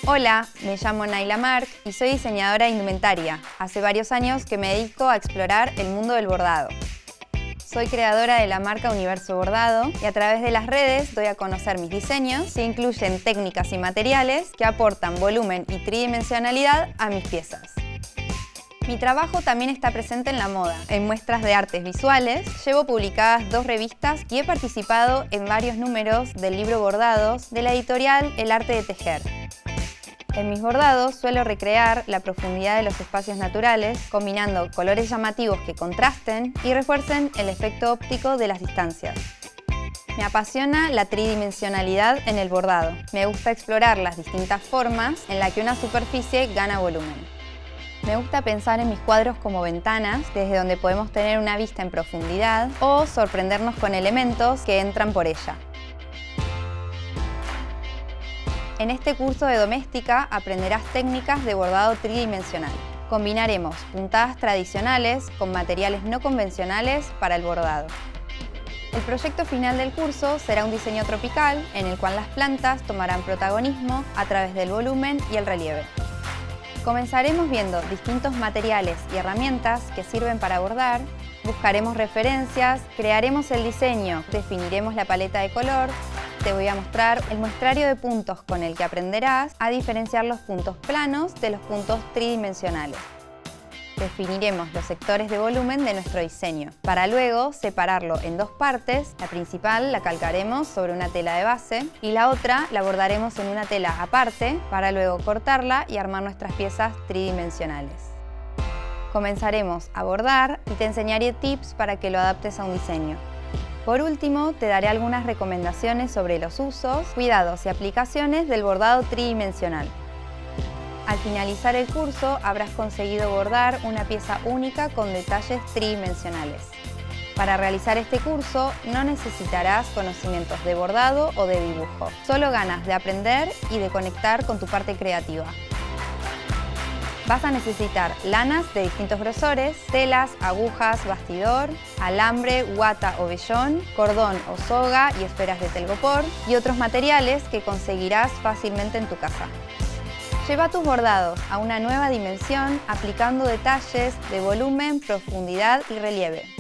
Hola, me llamo Naila Mark y soy diseñadora de indumentaria. Hace varios años que me dedico a explorar el mundo del bordado. Soy creadora de la marca Universo Bordado y a través de las redes doy a conocer mis diseños que incluyen técnicas y materiales que aportan volumen y tridimensionalidad a mis piezas. Mi trabajo también está presente en la moda. En muestras de artes visuales, llevo publicadas 2 revistas y he participado en varios números del libro Bordados de la editorial El Arte de Tejer. En mis bordados suelo recrear la profundidad de los espacios naturales, combinando colores llamativos que contrasten y refuercen el efecto óptico de las distancias. Me apasiona la tridimensionalidad en el bordado. Me gusta explorar las distintas formas en las que una superficie gana volumen. Me gusta pensar en mis cuadros como ventanas, desde donde podemos tener una vista en profundidad o sorprendernos con elementos que entran por ella. En este curso de doméstica aprenderás técnicas de bordado tridimensional. Combinaremos puntadas tradicionales con materiales no convencionales para el bordado. El proyecto final del curso será un diseño tropical en el cual las plantas tomarán protagonismo a través del volumen y el relieve. Comenzaremos viendo distintos materiales y herramientas que sirven para bordar, buscaremos referencias, crearemos el diseño, definiremos la paleta de color. Te voy a mostrar el muestrario de puntos con el que aprenderás a diferenciar los puntos planos de los puntos tridimensionales. Definiremos los sectores de volumen de nuestro diseño, para luego separarlo en 2 partes. La principal la calcaremos sobre una tela de base y la otra la bordaremos en una tela aparte para luego cortarla y armar nuestras piezas tridimensionales. Comenzaremos a bordar y te enseñaré tips para que lo adaptes a un diseño. Por último, te daré algunas recomendaciones sobre los usos, cuidados y aplicaciones del bordado tridimensional. Al finalizar el curso, habrás conseguido bordar una pieza única con detalles tridimensionales. Para realizar este curso, no necesitarás conocimientos de bordado o de dibujo, solo ganas de aprender y de conectar con tu parte creativa. Vas a necesitar lanas de distintos grosores, telas, agujas, bastidor, alambre, guata o vellón, cordón o soga y esferas de telgopor y otros materiales que conseguirás fácilmente en tu casa. Lleva tus bordados a una nueva dimensión aplicando detalles de volumen, profundidad y relieve.